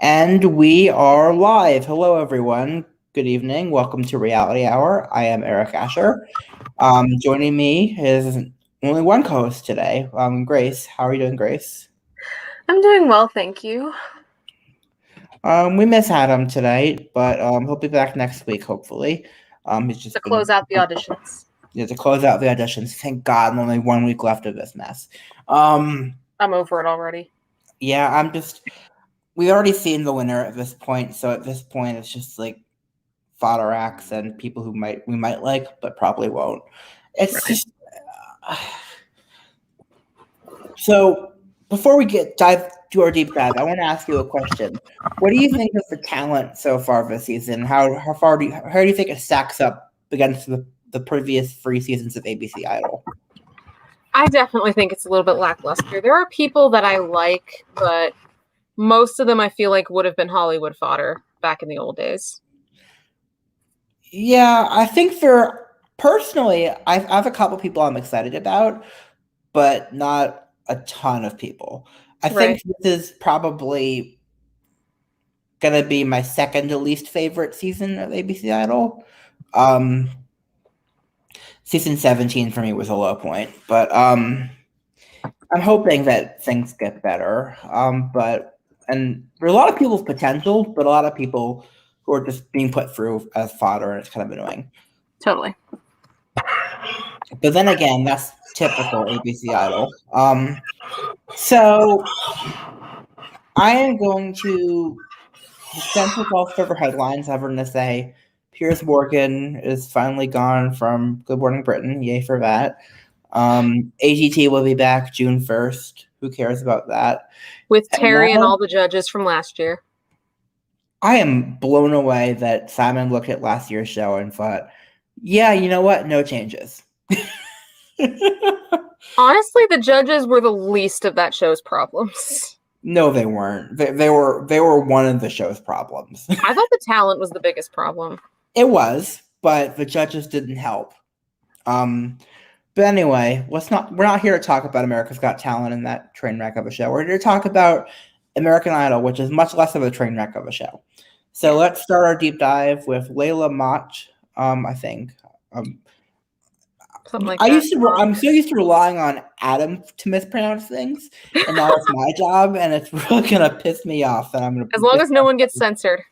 And we are live. Hello, everyone. Good evening. Welcome to Reality Hour. I am Eric Ascher. Joining me is only one co-host today, Grace. How are you doing, Grace? I'm doing well, thank you. We miss Adam tonight, but he'll be back next week, hopefully. He's To just been close out the auditions. to close out the auditions. Thank God, only 1 week left of this mess. I'm over it already. Yeah, we've already seen the winner at this point, so at this point, it's just like fodder acts and people who we might like, but probably won't. It's Right. just so. Before we dive to our deep dive, I want to ask you a question. What do you think of the talent so far this season? How do you think it stacks up against the previous 3 seasons of ABC Idol? I definitely think it's a little bit lackluster. There are people that I like, but most of them I feel like would have been Hollywood fodder back in the old days. Yeah, I think personally, I have a couple people I'm excited about, but not a ton of people. I Right. think this is probably gonna be my second to least favorite season of ABC Idol. Season 17 for me was a low point, but I'm hoping that things get better. And there are a lot of people's potential, but a lot of people who are just being put through as fodder, and it's kind of annoying. Totally. But then again, that's typical ABC Idol. So I am going to dispense with all further headlines. I'm going to say Piers Morgan is finally gone from Good Morning Britain. Yay for that. AGT will be back June 1st. Who cares about that? With And Terry and now all the judges from last year. I am blown away that Simon looked at last year's show and thought, yeah, you know what? No changes. Honestly, the judges were the least of that show's problems. No, they weren't. They were one of the show's problems. I thought the talent was the biggest problem. It was, but the judges didn't help. But anyway, we're not here to talk about America's Got Talent and that train wreck of a show. We're here to talk about American Idol, which is much less of a train wreck of a show. So let's start our deep dive with Layla Mott. I think. Something like that. I'm so used to relying on Adam to mispronounce things, and now it's my job, and it's really gonna piss me off that I'm gonna. As long as no one gets censored.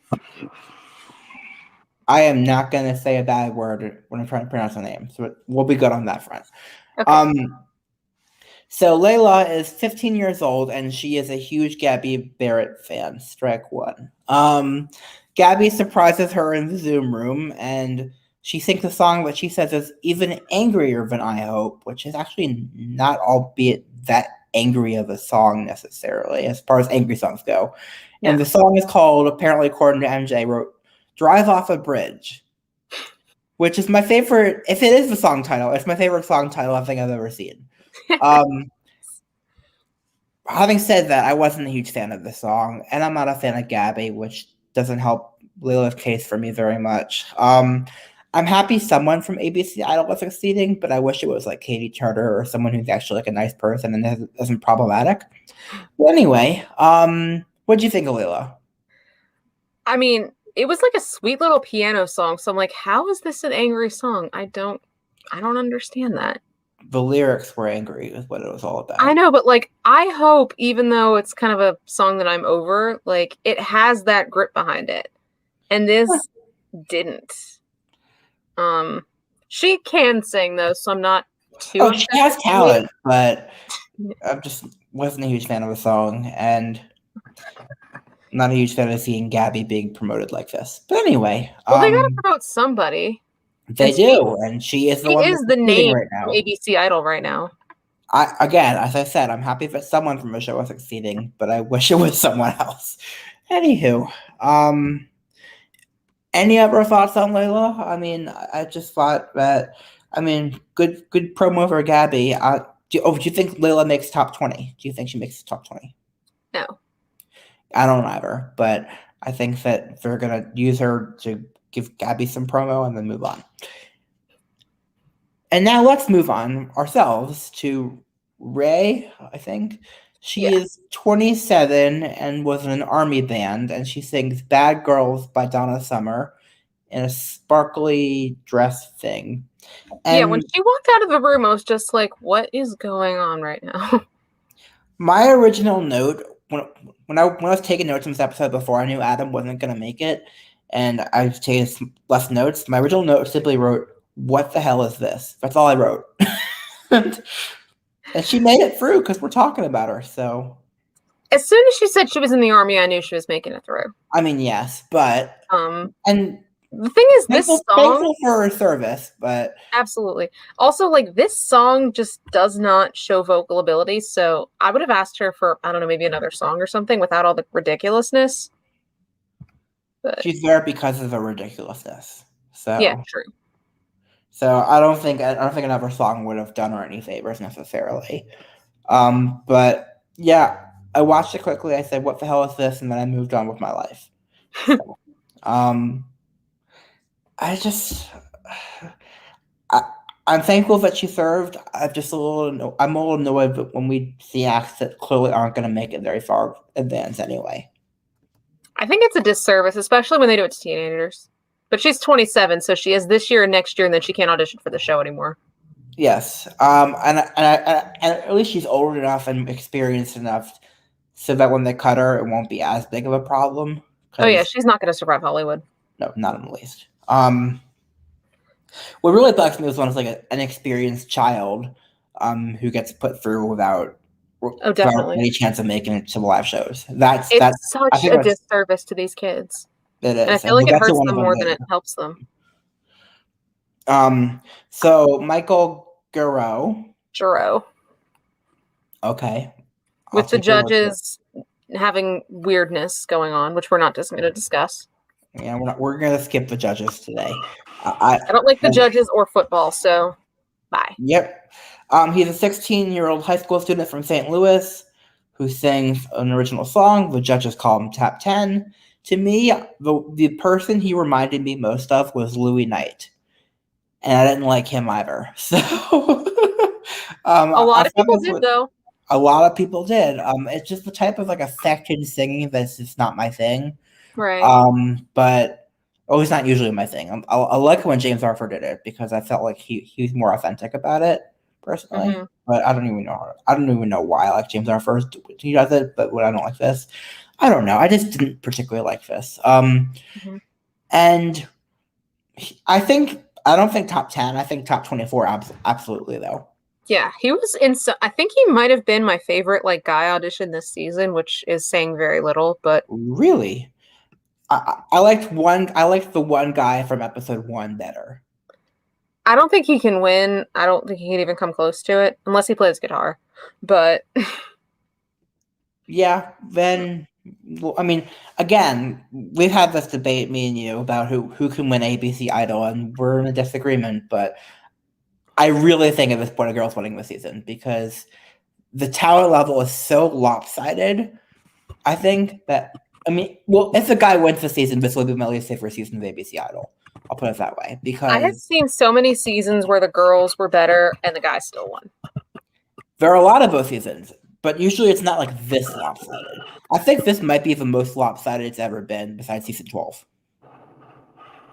I am not gonna say a bad word when I'm trying to pronounce a name, so we'll be good on that front. Okay. So Layla is 15 years old, and she is a huge Gabby Barrett fan. Strike one. Gabby surprises her in the Zoom room, and she sings a song that she says is even angrier than I Hope, which is actually not, albeit that angry of a song necessarily, as far as angry songs go. Yeah. And the song is called, apparently according to MJ, wrote Drive Off a Bridge, which is my favorite. If it is the song title, it's my favorite song title I think I've ever seen. Having said that, I wasn't a huge fan of the song, and I'm not a fan of Gabby, which doesn't help Layla's case for me very much. I'm happy someone from ABC Idol was succeeding, but I wish it was like Katie Turner or someone who's actually like a nice person and isn't problematic. But anyway, what do you think of Layla? I mean, it was like a sweet little piano song, so I'm like, how is this an angry song? I don't understand that. The lyrics were angry is what it was all about. I know, but like, I hope, even though it's kind of a song that I'm over, like, it has that grit behind it. And this didn't. She can sing though, so I'm not too. Oh, she has talent, but I just wasn't a huge fan of the song, and not a huge fan of seeing Gabby being promoted like this. But anyway, well, they gotta promote somebody. They do, and she is the one is the name right now. ABC Idol right now. Again, as I said, I'm happy that someone from the show is succeeding, but I wish it was someone else. Anywho, any other thoughts on Layla? I mean, I just thought that, I mean, good promo for Gabby. Do you think Layla makes top 20? Do you think she makes top 20? No. I don't either, but I think that they're gonna use her to give Gabby some promo and then move on. And now let's move on ourselves to Ray, I think. She is 27 and was in an army band, and she sings Bad Girls by Donna Summer in a sparkly dress thing. And when she walked out of the room, I was just like, what is going on right now? my original note, when I was taking notes in this episode before I knew Adam wasn't going to make it, and I was taking less notes, my original note simply wrote, "What the hell is this?" That's all I wrote. And she made it through because we're talking about her, so. As soon as she said she was in the army, I knew she was making it through. I mean, yes, but and the thing is, this song, thankful for her service, but absolutely. Also, like, this song just does not show vocal ability, so I would have asked her for, I don't know, maybe another song or something without all the ridiculousness. But she's there because of the ridiculousness. So yeah, true. So I don't think another song would have done her any favors necessarily. But yeah, I watched it quickly. I said, "What the hell is this?" And then I moved on with my life. So, I'm thankful that she served. I'm a little annoyed when we see acts that clearly aren't going to make it very far advanced anyway. I think it's a disservice, especially when they do it to teenagers. But she's 27, so she has this year and next year, and then she can't audition for the show anymore. Yes, and at least she's old enough and experienced enough so that when they cut her, it won't be as big of a problem. Oh yeah, she's not going to survive Hollywood. No, not in the least. What really bugs me is when it's like an experienced child, who gets put through without any chance of making it to live shows. That's such a disservice to these kids. It is. And I feel like it hurts them more than it helps them. So Michael Giroux. Okay. With the judges having weirdness going on, which we're not just going to discuss. Yeah, we're going to skip the judges today. I don't like the judges or football, so bye. Yep. He's a 16-year-old high school student from St. Louis who sings an original song. The judges call him Top 10. To me, the person he reminded me most of was Louis Knight. And I didn't like him either. So a lot of people did, though. A lot of people did. It's just the type of like affected singing that's just not my thing. Right. But it's not usually my thing. I like when James Arthur did it because I felt like he was more authentic about it personally. Mm-hmm. But I don't even know why I like James Arthur. He does it, but when I don't like this, I don't know. I just didn't particularly like this. And I don't think top 10. I think top 24 absolutely though. Yeah, he was I think he might have been my favorite like guy audition this season, which is saying very little, but really, I liked the one guy from episode 1 better. I don't think he can win. I don't think he can even come close to it unless he plays guitar. But yeah, then I mean, again, we've had this debate, me and you, about who can win ABC Idol, and we're in a disagreement. But I really think at this point, a girl's winning this season because the talent level is so lopsided. I think that if the guy wins the season, this will be my least favorite season of ABC Idol. I'll put it that way because I have seen so many seasons where the girls were better and the guys still won. There are a lot of those seasons, but usually it's not like this lopsided. I think this might be the most lopsided it's ever been besides season 12.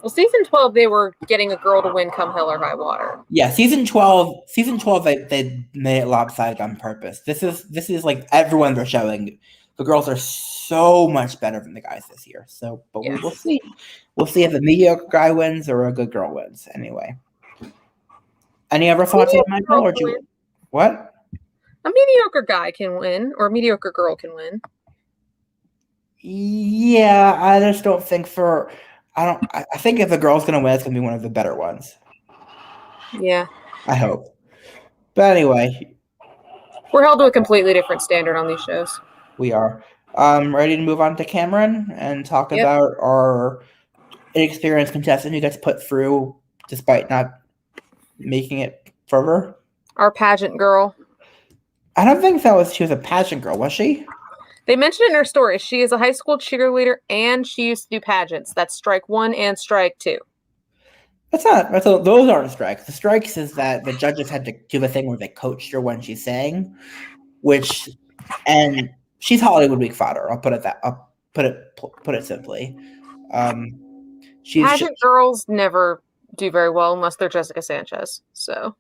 Well, season 12, they were getting a girl to win come hell or high water. Yeah, season 12, they made it lopsided on purpose. This is like everyone they're showing. The girls are so much better than the guys this year. So, but we'll see. We'll see if a mediocre guy wins or a good girl wins. Anyway, any other thoughts on Michael? Or what? A mediocre guy can win, or a mediocre girl can win. Yeah, I just don't think I think if a girl's gonna win, it's gonna be one of the better ones. Yeah. I hope. But anyway. We're held to a completely different standard on these shows. We are. Ready to move on to Cameron and talk about our inexperienced contestant who gets put through despite not making it further. Our pageant girl. I don't think she was a pageant girl, was she? They mentioned it in her story. She is a high school cheerleader and she used to do pageants. That's strike 1 and strike 2. Those aren't strikes. The strikes is that the judges had to do the thing where they coached her when she sang, which And she's Hollywood Week fodder. I'll put it simply. She's Pageant girls never do very well unless they're Jessica Sanchez. So,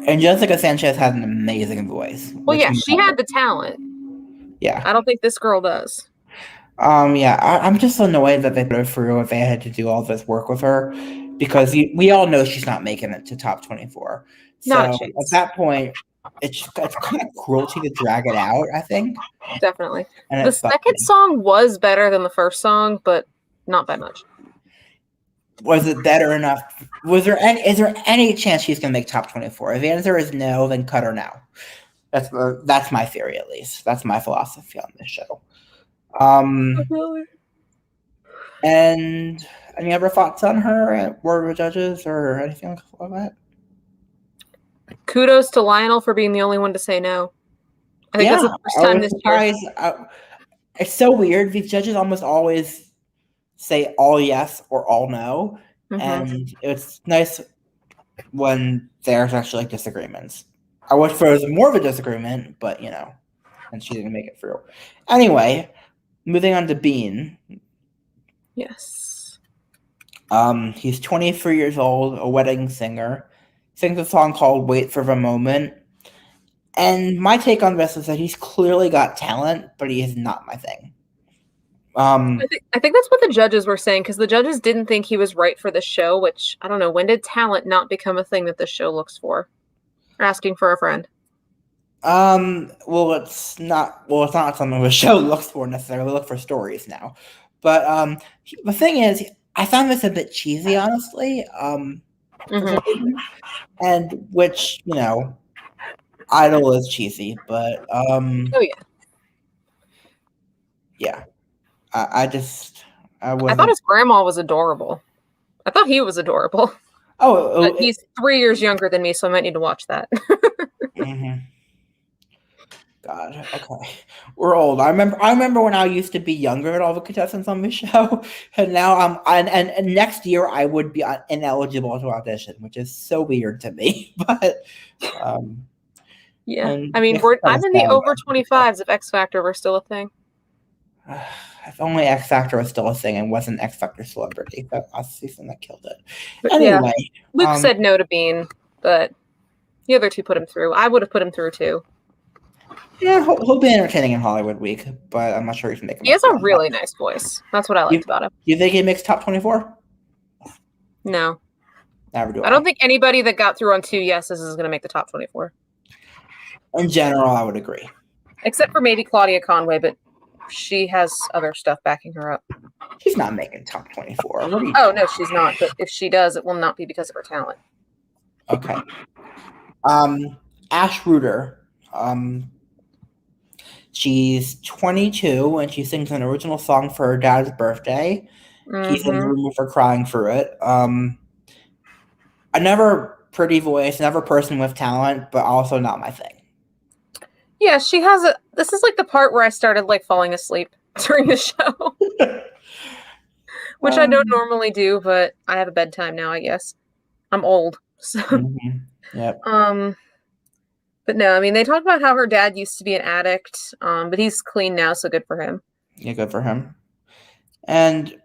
and Jessica Sanchez has an amazing voice. well, yeah, she had the talent. Yeah, I don't think this girl does. Yeah, I'm just annoyed that they put her through if they had to do all this work with her, because we all know she's not making it to top 24. Not a So chance. at that point, it's kind of cruelty to drag it out, I think. Definitely. And The second song was better than the first song, but not by much. Was it better enough? Is there any chance she's going to make top 24? If the answer is no, then cut her now. That's my theory, at least. That's my philosophy on this show. Really? And any other thoughts on her at Board of Judges or anything like that? Kudos to Lionel for being the only one to say no. I think that's the first time this year. It's so weird. These judges almost always say all yes or all no. Mm-hmm. And it's nice when there's actually like disagreements. I wish there was more of a disagreement, but and she didn't make it through. Anyway, moving on to Bean. Yes. He's 23 years old, a wedding singer. Sings a song called Wait for the Moment. And my take on this is that he's clearly got talent, but he is not my thing. I think that's what the judges were saying, because the judges didn't think he was right for the show, which, I don't know, when did talent not become a thing that the show looks for? Or asking for a friend? Well, it's not something the show looks for necessarily. We look for stories now. But the thing is, I found this a bit cheesy, honestly. And which, Idol is cheesy, but oh yeah. Yeah. I thought his grandma was adorable. I thought he was adorable. Oh, he's 3 years younger than me, so I might need to watch that. Mm-hmm. God, okay, we're old. I remember when I used to be younger at all the contestants on the show, and now and next year I would be ineligible to audition, which is so weird to me. But yeah, I mean, I'm in the over 25s if X Factor were still a thing. If only X Factor was still a thing and wasn't X Factor Celebrity, that last season that killed it. But anyway, yeah, Luke said no to Bean, but the other two put him through. I would have put him through too. Yeah, he'll be entertaining in Hollywood Week, but I'm not sure he can make. He has a really nice voice. That's what I liked about him. Do you think he makes top 24? No. Never do. I don't think anybody that got through on 2 yeses is going to make the top 24. In general, I would agree. Except for maybe Claudia Conway, but she has other stuff backing her up. She's not making top 24. Oh, no, she's not. But if she does, it will not be because of her talent. Okay. Ash Reuter. She's 22 and she sings an original song for her dad's birthday. Mm-hmm. He's in the room with her crying through it. Another pretty voice, another person with talent, but also not my thing. Yeah, she has this is like the part where I started like falling asleep during the show. Which I don't normally do, but I have a bedtime now, I guess. I'm old. So Yep. But no, I mean, they talk about how her dad used to be an addict, but he's clean now, so good for him. Yeah, good for him. And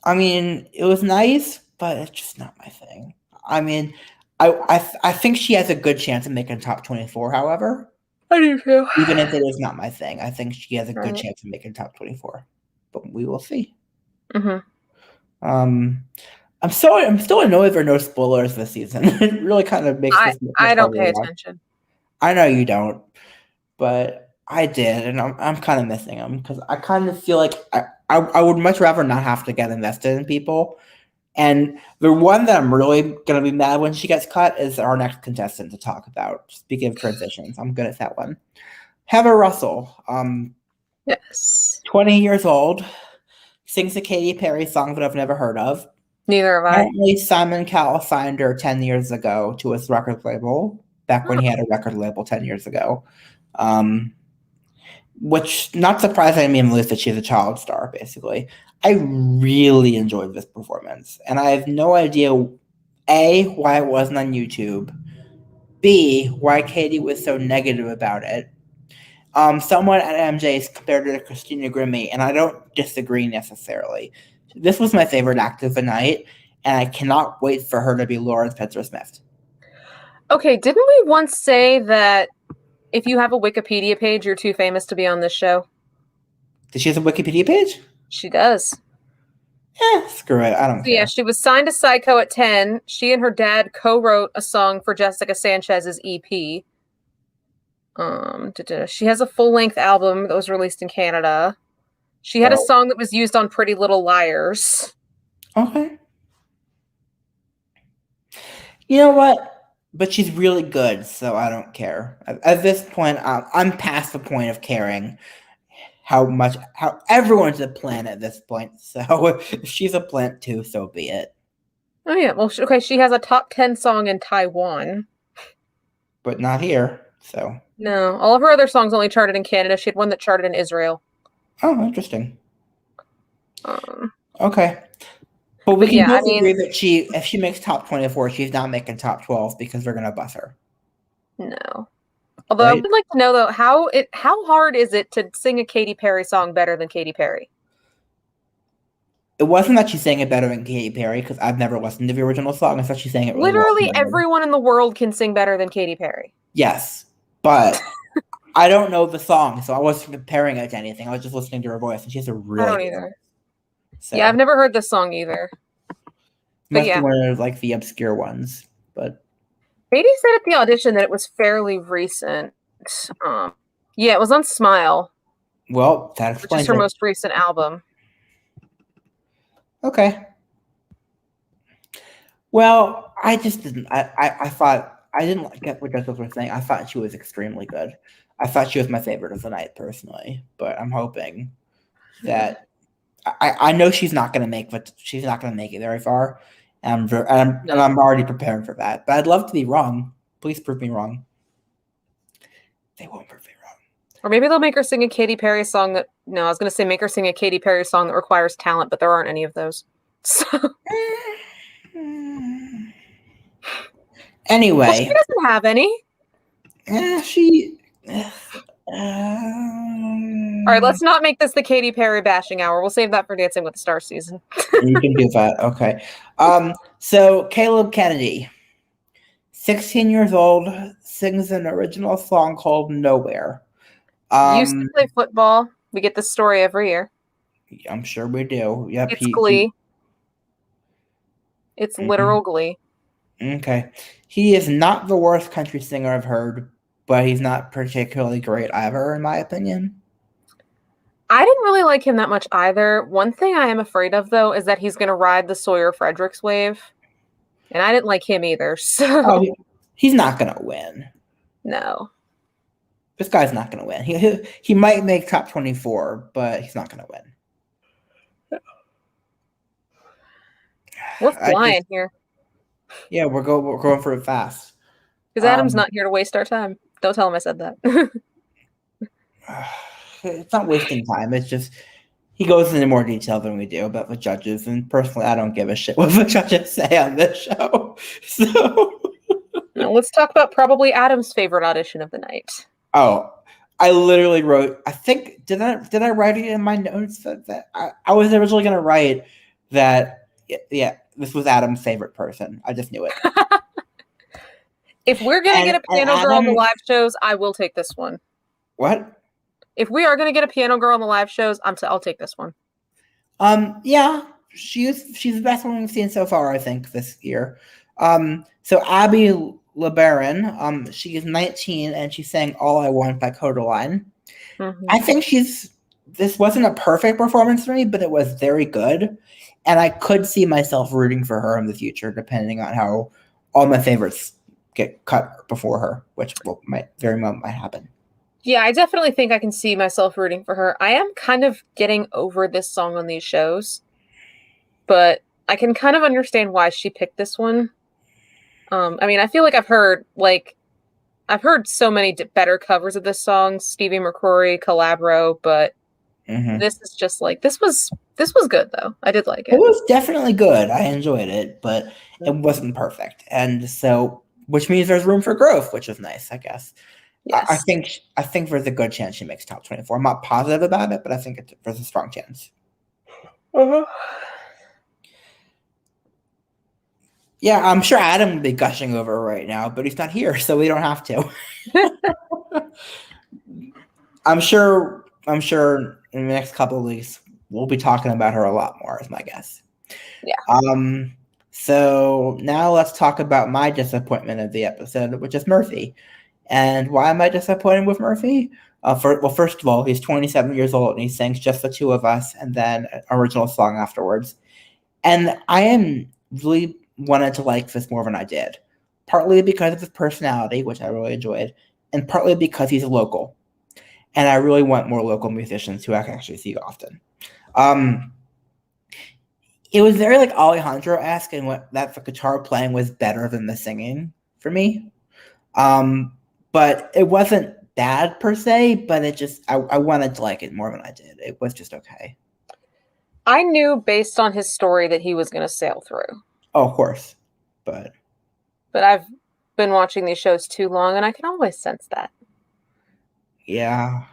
I mean, it was nice, but it's just not my thing. I mean, I think she has a good chance of making top 24, however. I do too. Even if it is not my thing, I think she has a good chance of making top 24. But we will see. Mm-hmm. I'm still annoyed there are no spoilers this season. It really kind of makes this. I don't pay attention. I know you don't, but I did, and I'm kind of missing them because I kind of feel like I would much rather not have to get invested in people. And the one that I'm really gonna be mad when she gets cut is our next contestant to talk about. Speaking of transitions, I'm good at that one. Heather Russell. Yes. 20 years old. Sings a Katy Perry song that I've never heard of. Neither have I. Apparently, Simon Cowell signed her 10 years ago to his record label, back when he had a record label 10 years ago. Which, not surprising me in the least that she's a child star, basically. I really enjoyed this performance. And I have no idea, A, why it wasn't on YouTube. B, why Katie was so negative about it. Someone at MJ's compared her to Christina Grimmie, and I don't disagree necessarily. This was my favorite act of the night, and I cannot wait for her to be Lauren Spencer Smith. Okay, didn't we once say that if you have a Wikipedia page, you're too famous to be on this show? Does she have a Wikipedia page? She does. Screw it. I don't care. Yeah, she was signed to Psycho at 10. She and her dad co-wrote a song for Jessica Sanchez's EP. She has a full-length album that was released in Canada. She had a song that was used on Pretty Little Liars. Okay. You know what? But she's really good, so I don't care. At this point, I'm past the point of caring how everyone's a plant at this point. So if she's a plant too, so be it. Oh yeah, well, okay. She has a top 10 song in Taiwan, but not here. So no, all of her other songs only charted in Canada. She had one that charted in Israel. Oh, interesting. Okay. But we can both agree that if she makes top 24, she's not making top 12 because they're gonna bus her. No. Although I would like to know though, how hard is it to sing a Katy Perry song better than Katy Perry? It wasn't that she sang it better than Katy Perry, because I've never listened to the original song. I thought she sang it really literally everyone in the world can sing better than Katy Perry. Yes, but I don't know the song, so I wasn't comparing it to anything. I was just listening to her voice, and she has a really I don't either. So. Yeah, I've never heard this song either. Must be one of like the obscure ones. But Katie said at the audition that it was fairly recent. Yeah, it was on Smile. Well, that explains which is her most recent album. Okay. Well, I just didn't. I thought I didn't get what Jessica was saying. I thought she was extremely good. I thought she was my favorite of the night personally, but I'm hoping that. I know she's not going to make it very far, and I'm already preparing for that. But I'd love to be wrong. Please prove me wrong. They won't prove me wrong. Or maybe they'll make her sing a Katy Perry song that. No, I was going to say make her sing a Katy Perry song that requires talent, but there aren't any of those. So. Anyway, well, she doesn't have any. All right, let's not make this the Katy Perry bashing hour. We'll save that for Dancing with the Stars season. You can do that. Okay. So Caleb Kennedy, 16 years old, sings an original song called Nowhere. Used to play football. We get this story every year. I'm sure we do. Yep. It's Glee. It's literal Glee. Okay. He is not the worst country singer I've heard, but he's not particularly great either, in my opinion. I didn't really like him that much either. One thing I am afraid of, though, is that he's going to ride the Sawyer Fredericks wave. And I didn't like him either. So he's not going to win. No. This guy's not going to win. He might make top 24, but he's not going to win. We're flying here. Yeah, we're going for it fast. Because Adam's not here to waste our time. Don't tell him I said that. It's not wasting time. It's just he goes into more detail than we do about the judges. And personally, I don't give a shit what the judges say on this show. So now let's talk about probably Adam's favorite audition of the night. Oh, I literally wrote. I think did I write it in my notes that I was originally going to write that. Yeah, this was Adam's favorite person. I just knew it. If we're going to get a piano girl on the live shows, I will take this one. What? If we are going to get a piano girl on the live shows, I'll take this one. Yeah, she's the best one we've seen so far, I think, this year. So Abby LeBaron, she is 19 and she sang "All I Want" by Codaline. Mm-hmm. I think this wasn't a perfect performance for me, but it was very good, and I could see myself rooting for her in the future, depending on how all my favorites get cut before her, which might happen. Yeah, I definitely think I can see myself rooting for her. I am kind of getting over this song on these shows, but I can kind of understand why she picked this one. I mean, I feel like I've heard so many better covers of this song, Stevie McCrory, Calabro, but this is just like this was good though. I did like it. It was definitely good. I enjoyed it, but it wasn't perfect, and so which means there's room for growth, which is nice, I guess. Yes. I think there's a good chance she makes top 24. I'm not positive about it, but I think there's a strong chance. Uh-huh. Yeah, I'm sure Adam would be gushing over her right now, but he's not here, so we don't have to. I'm sure in the next couple of weeks we'll be talking about her a lot more, is my guess. Yeah. So now let's talk about my disappointment of the episode, which is Murphy. And why am I disappointed with Murphy? First of all, he's 27 years old and he sings Just the Two of Us and then an original song afterwards. And I am really wanted to like this more than I did. Partly because of his personality, which I really enjoyed, and partly because he's local. And I really want more local musicians who I can actually see often. It was very like Alejandro-esque in what that the guitar playing was better than the singing for me. But it wasn't bad per se, but it just I wanted to like it more than I did. It was just okay. I knew based on his story that he was going to sail through. Oh, of course. But I've been watching these shows too long and I can always sense that. Yeah.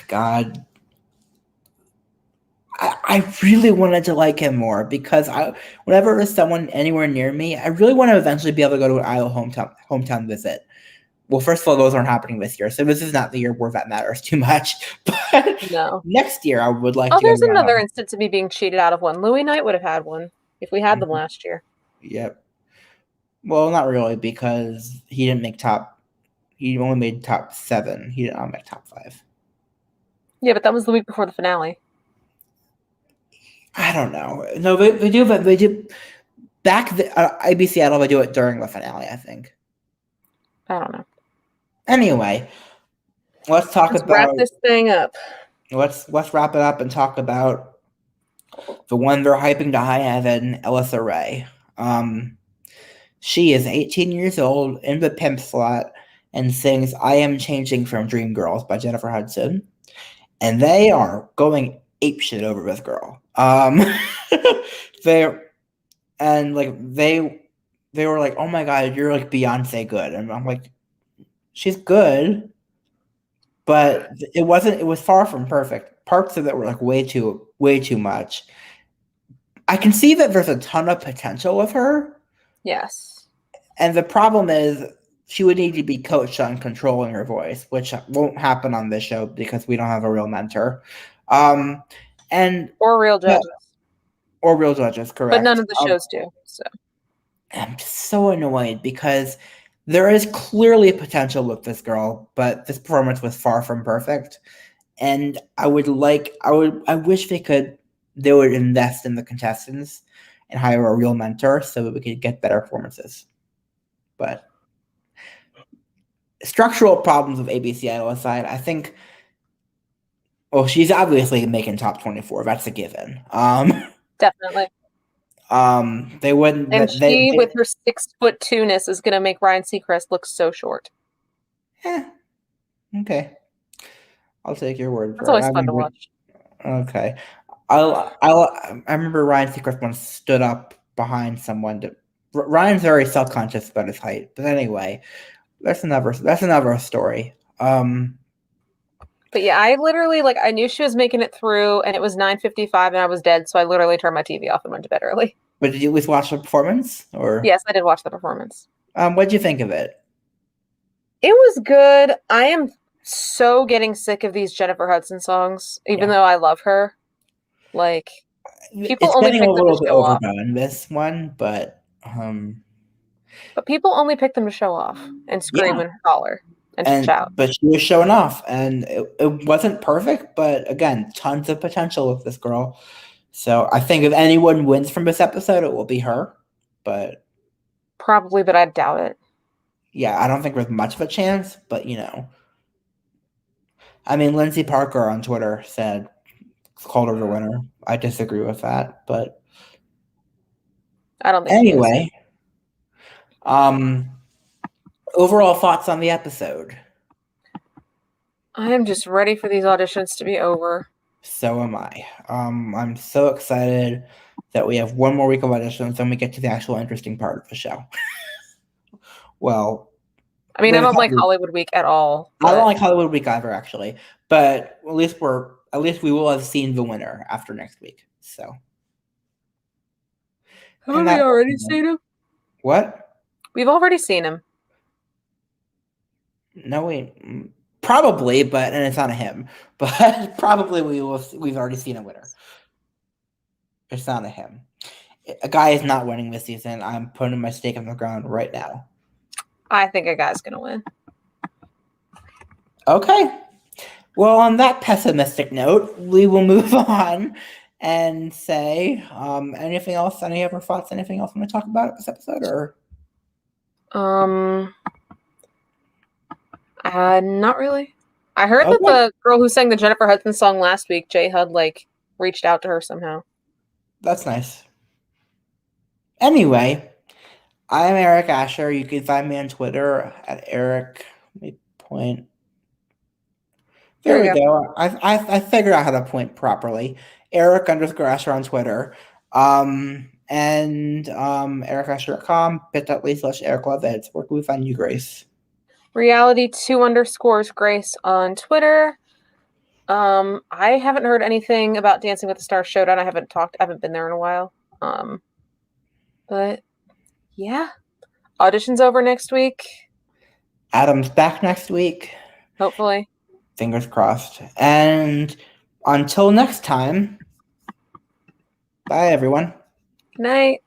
God. I really wanted to like him more because whenever there's someone anywhere near me, I really want to eventually be able to go to an Idol hometown visit. Well, first of all, those aren't happening this year, so this is not the year where that matters too much. But no. Next year, I would like to go. There's another instance of me being cheated out of one. Louis Knight would have had one if we had them last year. Yep. Well, not really, because he didn't make top. He only made top 7. He did not make top 5. Yeah, but that was the week before the finale. I don't know. No, they do, but they do. Back ABC Idol, they do it during the finale, I think. I don't know. Anyway, let's wrap this thing up. Let's wrap it up and talk about the one they're hyping to high heaven, Alyssa Ray. She is 18 years old in the pimp slot and sings "I Am Changing" from Dreamgirls by Jennifer Hudson, and they are going apeshit over this girl. They were like, "Oh my god, you're like Beyonce good," and I'm like, "She's good, but it wasn't. It was far from perfect. Parts of it were like way too much." I can see that there's a ton of potential with her. Yes, and the problem is she would need to be coached on controlling her voice, which won't happen on this show because we don't have a real mentor. Or real judges. Or real judges, correct. But none of the shows do. So I'm so annoyed because there is clearly potential with this girl, but this performance was far from perfect. And I wish they would invest in the contestants and hire a real mentor so that we could get better performances. But structural problems with ABC Idol aside, I think. Well, she's obviously making top 24. That's a given. Definitely. They wouldn't. And she, with her 6'2"ness, is going to make Ryan Seacrest look so short. Okay. I'll take your word for it. It's always fun to watch. Okay. I remember Ryan Seacrest once stood up behind someone. Ryan's very self-conscious about his height, but anyway, that's another story. But yeah, I literally I knew she was making it through, and it was 9:55, and I was dead, so I literally turned my TV off and went to bed early. But did you at least watch the performance, or? Yes, I did watch the performance. What did you think of it? It was good. I am so getting sick of these Jennifer Hudson songs, even though I love her. People only pick them to show off. This one, but people only pick them to show off and scream and holler and shout. But she was showing off, and it wasn't perfect, but again, tons of potential with this girl. So I think if anyone wins from this episode, it will be her. But probably, but I doubt it. Yeah, I don't think there's much of a chance, but I mean, Lindsay Parker on Twitter called her the winner. I disagree with that, but I don't think anyway. Overall thoughts on the episode? I am just ready for these auditions to be over. So am I. I'm so excited that we have one more week of auditions, then we get to the actual interesting part of the show. Well, I mean, I don't like Hollywood Week at all. I don't like Hollywood Week either, actually. But at least we will have seen the winner after next week. So. Haven't we already seen him? What? We've already seen him. No, probably, and it's not a him. But probably we've already seen a winner. It's not a him. A guy is not winning this season. I'm putting my stake on the ground right now. I think a guy's gonna win. Okay. Well, on that pessimistic note, we will move on and say anything else. Any other thoughts? Anything else you want to talk about this episode, or? Not really. I heard that the girl who sang the Jennifer Hudson song last week, J Hud, reached out to her somehow. That's nice. Anyway, I'm Eric Ascher. You can find me on Twitter at Eric. Let me point. There we go. I figured out how to point properly. Eric_Ascher on Twitter. And ericasher.com, bit.ly/EricLoveEds. Where can we find you, Grace? Reality2_Grace on Twitter. I haven't heard anything about Dancing with the Stars Showdown. I haven't been there in a while. But yeah. Audition's over next week. Adam's back next week. Hopefully. Fingers crossed. And until next time, bye everyone. Good night.